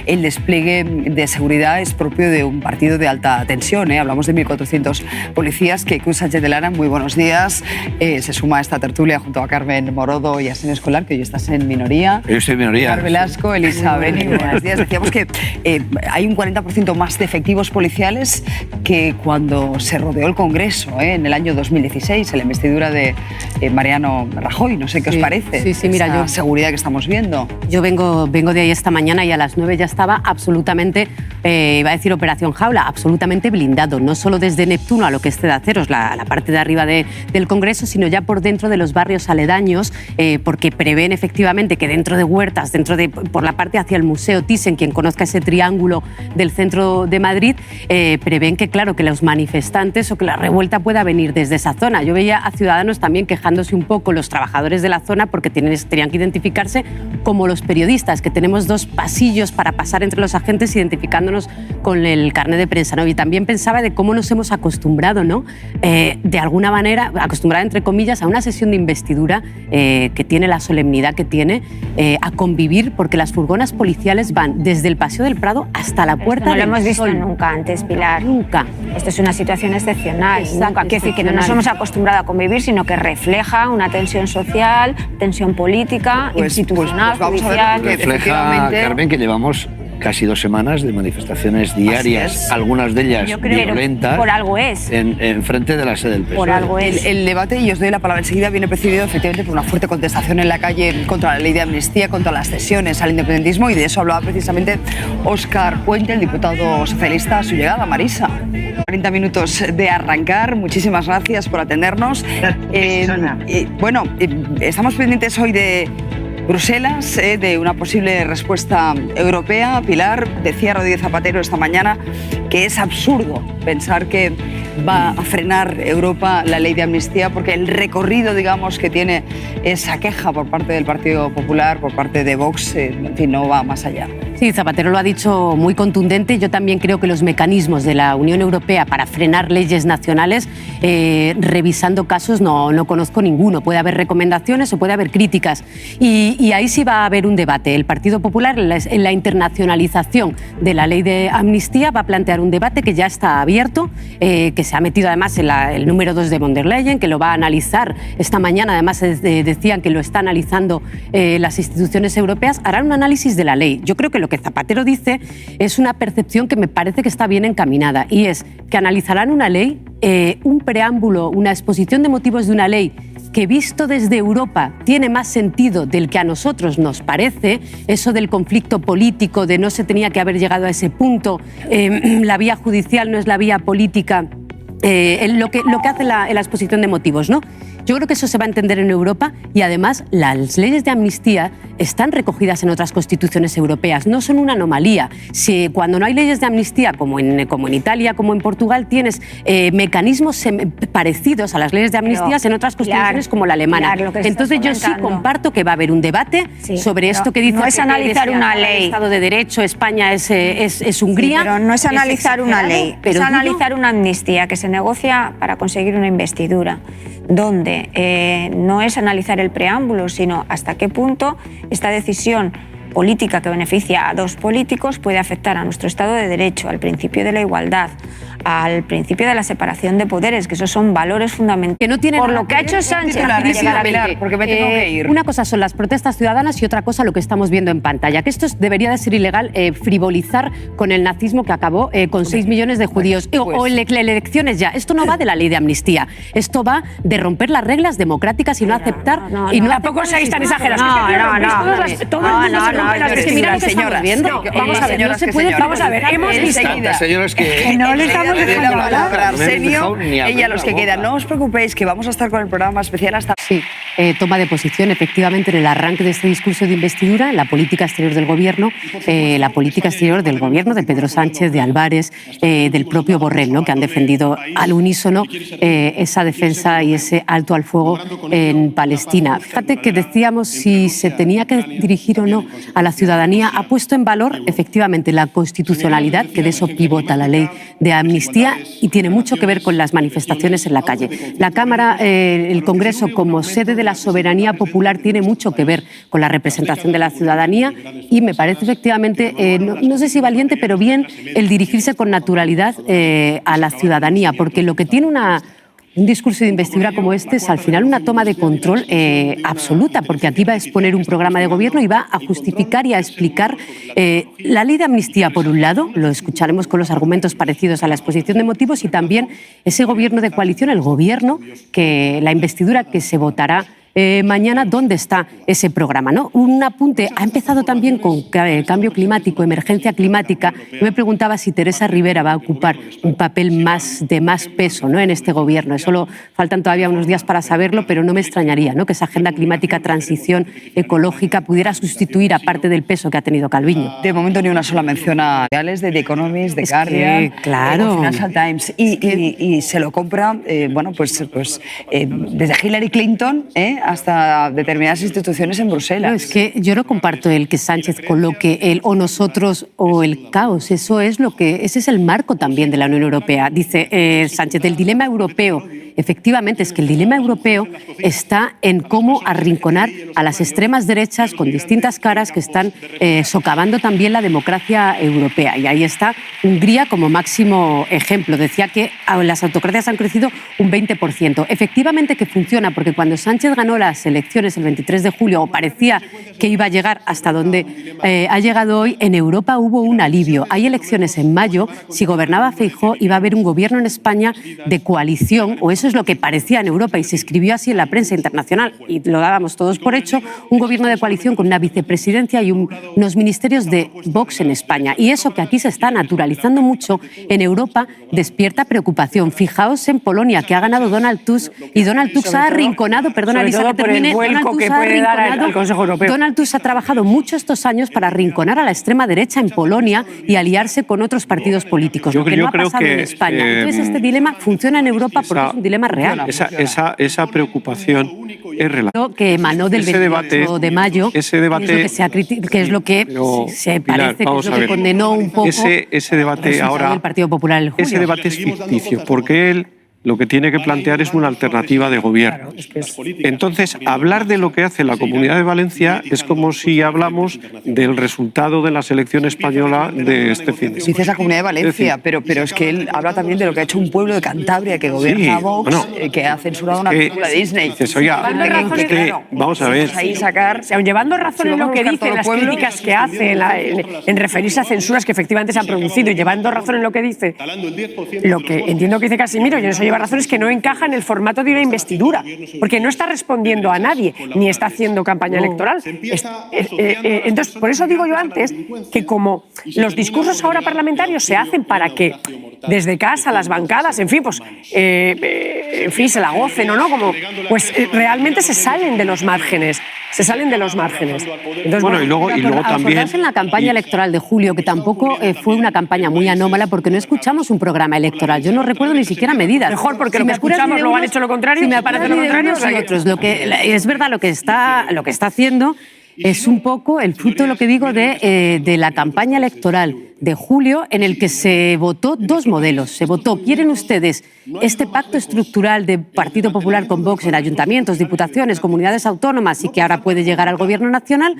el despliegue de seguridad es propio de un partido de alta tensión. Hablamos de 1.400 policías. Jesús Sánchez de Lara, muy buenos días. Se suma a esta tertulia junto a Carmen Morodo y a Sen Escolar, que hoy estás en minoría. Yo estoy en minoría. Carmen Velasco, Elisa Beni, buenos días. Decíamos que hay un 40% más de efectivos policiales que cuando se rodeó el Congreso en el año 2016, en la investidura de Mariano Rajoy. No sé qué os parece. Sí, mira, esa seguridad que estamos viendo. Yo vengo de ahí esta mañana y a las 9 ya estaba absolutamente, iba a decir Operación Jaula, absolutamente blindado, no solo desde Neptuno a lo que es Cedaceros, la parte de arriba del Congreso, sino ya por dentro de los barrios aledaños, porque prevén efectivamente que dentro de Huertas, por la parte hacia el Museo Thyssen, quien conozca ese triángulo del centro de Madrid, prevén que, claro, que los manifestantes o que la revuelta pueda venir desde esa zona. Yo veía a ciudadanos también quejándose un poco, los trabajadores de la zona, porque tenían que identificarse como los periodistas, que tenemos 2 pasillos para pasar entre los agentes identificándonos con el carnet de prensa, ¿no? Y también pensaba de cómo nos hemos acostumbrado, ¿no? De alguna manera, acostumbrada entre comillas, a una sesión de investidura que tiene la solemnidad que tiene, a convivir, porque las furgonas policiales van desde el Paseo del Prado hasta la Puerta del Sol. No lo hemos visto nunca antes, Pilar. Nunca. Esto es una situación excepcional. Nunca. Quiero decir que no nos hemos acostumbrado a convivir, sino que refleja una tensión social, tensión política, institucional, judicial. Refleja, Carmen, que llevamos casi 2 semanas de manifestaciones diarias, algunas de ellas violentas. Por algo es. En frente de la sede del PSOE. Por algo es. El debate, y os doy la palabra enseguida, viene precedido efectivamente por una fuerte contestación en la calle contra la ley de amnistía, contra las cesiones al independentismo, y de eso hablaba precisamente Óscar Puente, el diputado socialista, a su llegada. Marisa, 40 minutos de arrancar. Muchísimas gracias por atendernos. Estamos pendientes hoy de Bruselas, de una posible respuesta europea. Pilar, decía Rodríguez Zapatero esta mañana que es absurdo pensar que va a frenar Europa la ley de amnistía, porque el recorrido, digamos, que tiene esa queja por parte del Partido Popular, por parte de Vox, en fin, no va más allá. Sí, Zapatero lo ha dicho muy contundente. Yo también creo que los mecanismos de la Unión Europea para frenar leyes nacionales, revisando casos, no conozco ninguno. Puede haber recomendaciones o puede haber críticas. Y ahí sí va a haber un debate. El Partido Popular, en la internacionalización de la ley de amnistía, va a plantear un debate que ya está abierto, que se ha metido además en el número 2 de von der Leyen, que lo va a analizar esta mañana. Además, decían que lo está analizando las instituciones europeas. Harán un análisis de la ley. Yo creo que lo que Zapatero dice es una percepción que me parece que está bien encaminada, y es que analizarán una ley, un preámbulo, una exposición de motivos de una ley que, visto desde Europa, tiene más sentido del que a nosotros nos parece. Eso del conflicto político, de no se tenía que haber llegado a ese punto, la vía judicial no es la vía política, lo que hace la exposición de motivos, ¿no? Yo creo que eso se va a entender en Europa, y además las leyes de amnistía están recogidas en otras constituciones europeas, no son una anomalía. Si cuando no hay leyes de amnistía, como en Italia, como en Portugal, tienes mecanismos parecidos a las leyes de amnistía en otras constituciones, como la alemana. Entonces yo sí comparto que va a haber un debate sobre esto que dice. No es analizar una ley. El Estado de Derecho, España es Hungría. Sí, pero no es analizar una ley, es analizar una amnistía que se negocia para conseguir una investidura, donde no es analizar el preámbulo, sino hasta qué punto esta decisión política que beneficia a 2 políticos puede afectar a nuestro Estado de Derecho, al principio de la igualdad, al principio de la separación de poderes, que esos son valores fundamentales. Que no tienen por lo que ha hecho Sánchez. Porque me tengo que ir. Una cosa son las protestas ciudadanas y otra cosa lo que estamos viendo en pantalla, que esto debería de ser ilegal, frivolizar con el nazismo que acabó con 6 millones de judíos, o elecciones ya. Esto no va de la ley de amnistía, esto va de romper las reglas democráticas y no aceptar. Tampoco seáis tan exagerados. Todo el mundo se rompe las vestiduras, señora. Vamos a ver, no se puede. Vamos a ver, hemos visto. Señores, que no le estamos la palabra Arsenio y a los que quedan. No os preocupéis, que vamos a estar con el programa especial hasta... Sí, toma de posición efectivamente en el arranque de este discurso de investidura, en la política exterior del Gobierno, la política exterior del Gobierno de Pedro Sánchez, de Álvarez, del propio Borrell, ¿no?, que han defendido al unísono esa defensa y ese alto al fuego en Palestina. Fíjate que decíamos si se tenía que dirigir o no a la ciudadanía. Ha puesto en valor efectivamente la constitucionalidad, que de eso pivota la ley de amnistía, amnistía y tiene mucho que ver con las manifestaciones en la calle. La Cámara, el Congreso, como sede de la soberanía popular, tiene mucho que ver con la representación de la ciudadanía y me parece efectivamente, no sé si valiente, pero bien el dirigirse con naturalidad a la ciudadanía, porque lo que tiene un discurso de investidura como este es al final una toma de control absoluta, porque aquí va a exponer un programa de gobierno y va a justificar y a explicar la ley de amnistía, por un lado, lo escucharemos con los argumentos parecidos a la exposición de motivos, y también ese gobierno de coalición, el gobierno, la investidura que se votará mañana, ¿dónde está ese programa? ¿No? Un apunte, ha empezado también con cambio climático, emergencia climática. Yo me preguntaba si Teresa Rivera va a ocupar un papel de más peso, ¿no?, en este gobierno. Solo faltan todavía unos días para saberlo, pero no me extrañaría, ¿no?, que esa agenda climática, transición ecológica, pudiera sustituir a parte del peso que ha tenido Calviño. De momento ni una sola mención a reales de The Economist, The Guardian, claro, Financial Times, y se lo compra, desde Hillary Clinton, hasta determinadas instituciones en Bruselas. No, es que yo no comparto el que Sánchez coloque el o nosotros o el caos. Ese es el marco también de la Unión Europea. Dice Sánchez, el dilema europeo. Efectivamente, es que el dilema europeo está en cómo arrinconar a las extremas derechas con distintas caras que están socavando también la democracia europea. Y ahí está Hungría como máximo ejemplo. Decía que las autocracias han crecido un 20%. Efectivamente que funciona, porque cuando Sánchez ganó las elecciones el 23 de julio, o parecía que iba a llegar hasta donde ha llegado hoy, en Europa hubo un alivio. Hay elecciones en mayo. Si gobernaba Feijóo, iba a haber un gobierno en España de coalición, o eso es lo que parecía en Europa, y se escribió así en la prensa internacional, y lo dábamos todos por hecho, un gobierno de coalición con una vicepresidencia y unos ministerios de Vox en España. Y eso que aquí se está naturalizando mucho en Europa despierta preocupación. Fijaos en Polonia, que ha ganado Donald Tusk, y Donald Tusk ha arrinconado, perdona Lisa que termine, Donald Tusk ha trabajado mucho estos años para arrinconar a la extrema derecha en Polonia y aliarse con otros partidos políticos, lo que no ha pasado en España. Entonces este dilema funciona en Europa porque es un dilema real. Esa preocupación es real. Que emanó del 28 de mayo, ese debate, que es lo que se parece que es lo que condenó un poco ese debate ahora del Partido Popular en julio. Ese debate es ficticio, porque él lo que tiene que plantear es una alternativa de gobierno. Entonces, hablar de lo que hace la Comunidad de Valencia es como si hablamos del resultado de la selección española de este fin de semana. Dices la Comunidad de Valencia, pero es que él habla también de lo que ha hecho un pueblo de Cantabria que gobierna Vox, que ha censurado una película de Disney. Dices, oiga, vamos a ver. Llevando razón en lo que dice, las críticas que hace, en referirse a censuras que efectivamente se han producido, y llevando razón en lo que dice, lo que entiendo que dice Casimiro, yo no soy razón, es que no encaja en el formato de una investidura, porque no está respondiendo a nadie, ni está haciendo campaña electoral. Entonces, por eso digo yo antes que como los discursos ahora parlamentarios se hacen para que desde casa, las bancadas, en fin, se la gocen o no, realmente se salen de los márgenes. Entonces, y luego también en la campaña electoral de julio, que tampoco fue una campaña muy anómala, porque no escuchamos un programa electoral. Yo no recuerdo ni siquiera medidas. Mejor, porque lo que escuchamos luego han hecho lo contrario, me parece lo contrario. Es verdad, lo que está haciendo es un poco el fruto, lo que digo, de la campaña electoral de julio, en el que se votó dos modelos. Se votó, ¿quieren ustedes este pacto estructural de Partido Popular con Vox en ayuntamientos, diputaciones, comunidades autónomas y que ahora puede llegar al Gobierno nacional,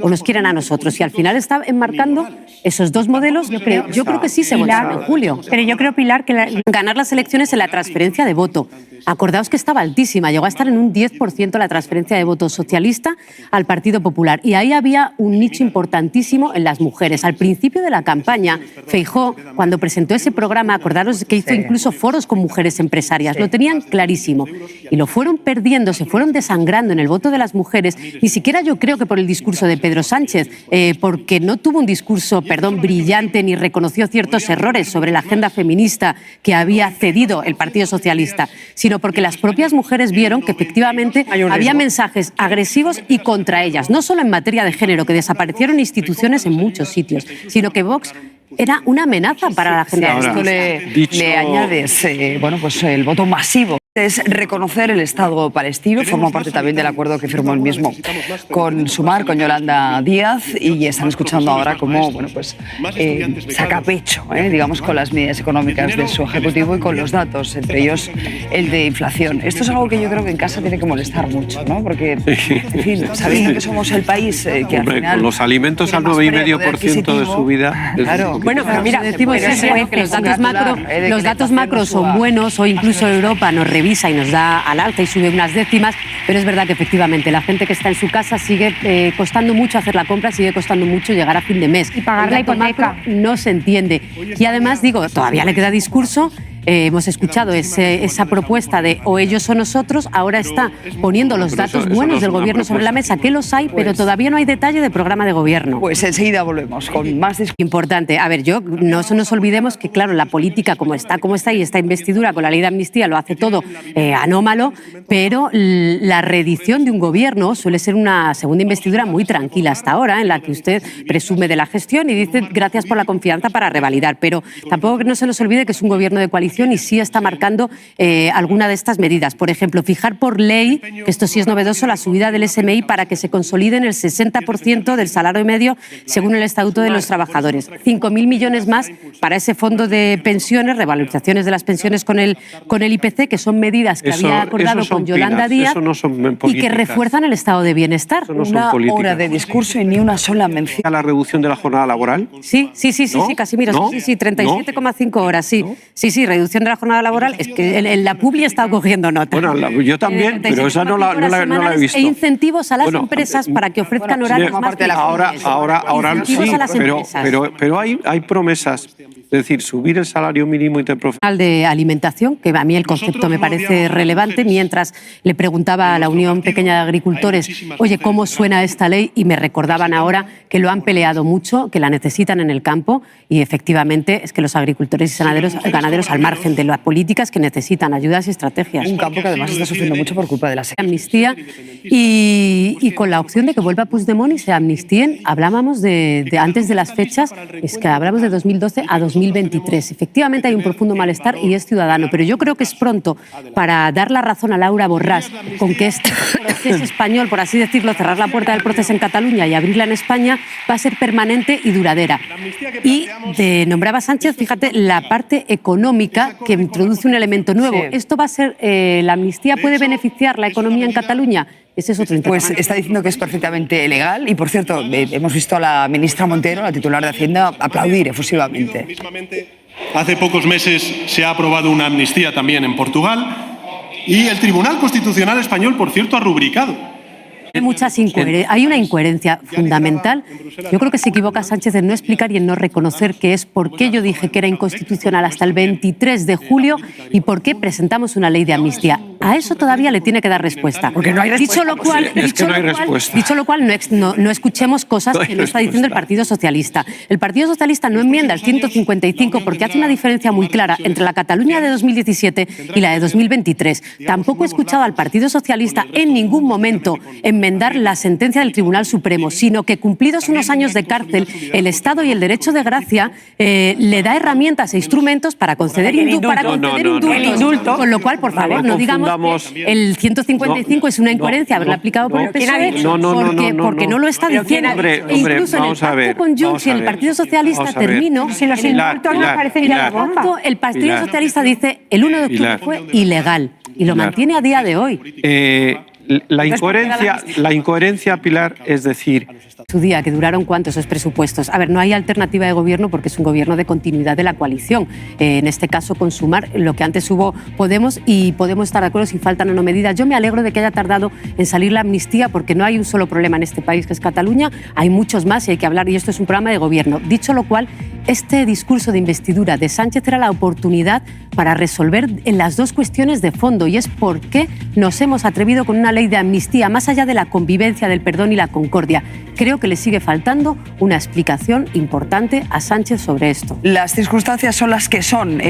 o nos quieren a nosotros? Y al final está enmarcando esos dos modelos. Yo creo que sí se votaron en julio. Pero yo creo, Pilar, que ganar las elecciones en la transferencia de voto. Acordaos que estaba altísima, llegó a estar en un 10% la transferencia de voto socialista al Partido Popular. Y ahí había un nicho importantísimo en las mujeres. Al principio de la campaña, Feijóo, cuando presentó ese programa, acordaros que hizo incluso foros con mujeres empresarias, lo tenían clarísimo. Y lo fueron perdiendo, se fueron desangrando en el voto de las mujeres, ni siquiera yo creo que por el discurso de Pedro Sánchez, porque no tuvo un discurso, brillante, ni reconoció ciertos errores sobre la agenda feminista que había cedido el Partido Socialista, sino porque las propias mujeres vieron que efectivamente había mensajes agresivos y contra ellas, no solo en materia de género, que desaparecieron instituciones en muchos sitios, sino que Vox era una amenaza para la agenda. A esto le añades el voto masivo Es reconocer el Estado palestino, forma parte también del acuerdo que firmó el mismo con Sumar, con Yolanda Díaz, y están escuchando ahora cómo saca pecho, digamos, con las medidas económicas de su ejecutivo y con los datos, entre ellos el de inflación. Esto es algo que yo creo que en casa tiene que molestar mucho, ¿no? Porque, en fin, sabiendo que somos el país que al final... Con los alimentos al 9,5% de su vida... Claro. Bueno, pero mira, decimos que los datos macro son buenos, o incluso Europa nos revisa y nos da al alza y sube unas décimas, pero es verdad que efectivamente la gente que está en su casa sigue costando mucho hacer la compra, sigue costando mucho llegar a fin de mes. Y pagar la hipoteca. No se entiende. Y además, digo, todavía le queda discurso. Hemos escuchado esa propuesta de o ellos o nosotros, ahora está poniendo los datos buenos del gobierno sobre la mesa, que los hay, pero todavía no hay detalle de programa de gobierno. Pues enseguida volvemos con más discurso. Importante. A ver, no nos olvidemos que, claro, la política como está y esta investidura con la ley de amnistía lo hace todo anómalo, pero la reedición de un gobierno suele ser una segunda investidura muy tranquila hasta ahora, en la que usted presume de la gestión y dice gracias por la confianza para revalidar, pero tampoco no se nos olvide que es un gobierno de coalición y sí está marcando alguna de estas medidas. Por ejemplo, fijar por ley, que esto sí es novedoso, la subida del SMI para que se consolide en el 60% del salario medio según el Estatuto de los Trabajadores. 5.000 millones más para ese fondo de pensiones, revalorizaciones de las pensiones con el IPC, que son medidas que había acordado con Yolanda Díaz y que refuerzan el estado de bienestar. Una hora de discurso y ni una sola mención. ¿A la reducción de la jornada laboral? Sí, Casimiro, sí, 37,5 horas, sí. Sí, reducción de la jornada laboral, es que en la publi he estado cogiendo nota. Bueno, yo también, pero esa no la he visto. E incentivos a las empresas para que ofrezcan horarios más flexibles. Ahora sí, pero hay promesas. Es decir, subir el salario mínimo interprofesional. De alimentación, que a mí el concepto me parece relevante, mientras le preguntaba a la Unión Pequeña de Agricultores, oye, ¿cómo suena esta ley? Y me recordaban ahora que lo han peleado mucho, que la necesitan en el campo, y efectivamente es que los agricultores y ganaderos, al margen de las políticas, que necesitan ayudas y estrategias. Un campo que además está sufriendo mucho por culpa de la amnistía y con la opción de que vuelva Puigdemont y se amnistíen. Hablábamos de antes de las fechas, es que hablamos de 2012 a 2023. Efectivamente hay un profundo malestar y es ciudadano, pero yo creo que es pronto para dar la razón a Laura Borràs con que este proceso español, por así decirlo, cerrar la puerta del proceso en Cataluña y abrirla en España, va a ser permanente y duradera. Y nombraba Sánchez, fíjate, la parte económica que introduce un elemento nuevo. Sí. ¿Esto va a ser, la amnistía puede beneficiar la economía en Cataluña? Ese es otro interrogante. Pues está diciendo que es perfectamente legal y, por cierto, hemos visto a la ministra Montero, la titular de Hacienda, aplaudir efusivamente. Hace pocos meses se ha aprobado una amnistía también en Portugal y el Tribunal Constitucional Español, por cierto, ha rubricado. Hay una incoherencia fundamental. Yo creo que se equivoca Sánchez en no explicar y en no reconocer que es por qué yo dije que era inconstitucional hasta el 23 de julio y por qué presentamos una ley de amnistía. A eso todavía le tiene que dar respuesta. Porque no hay respuesta. Dicho lo cual, no escuchemos cosas que no está diciendo el Partido Socialista. El Partido Socialista no enmienda el 155 porque hace una diferencia muy clara entre la Cataluña de 2017 y la de 2023. Tampoco he escuchado al Partido Socialista en ningún momento enmendar la sentencia del Tribunal Supremo, sino que cumplidos unos años de cárcel, el Estado y el derecho de gracia le da herramientas e instrumentos para conceder indultos. Con lo cual, por favor, no digamos el 155 es una incoherencia haberla aplicado por el PSOE porque no lo está diciendo. Incluso en el pacto con Junts y el Partido Socialista terminó. Si los indultos no parecen ya bomba. El Partido Socialista dice el 1 de octubre fue ilegal y lo mantiene a día de hoy. La incoherencia, Pilar, es decir... Su día, que duraron ¿cuánto esos presupuestos? A ver, no hay alternativa de gobierno porque es un gobierno de continuidad de la coalición. En este caso, con Sumar, lo que antes hubo Podemos, y podemos estar de acuerdo si faltan o no medidas. Yo me alegro de que haya tardado en salir la amnistía porque no hay un solo problema en este país, que es Cataluña. Hay muchos más y hay que hablar, y esto es un programa de gobierno. Dicho lo cual, este discurso de investidura de Sánchez era la oportunidad para resolver en las dos cuestiones de fondo, y es por qué nos hemos atrevido con una ley de amnistía, más allá de la convivencia, del perdón y la concordia. Creo que le sigue faltando una explicación importante a Sánchez sobre esto. Las circunstancias son las que son.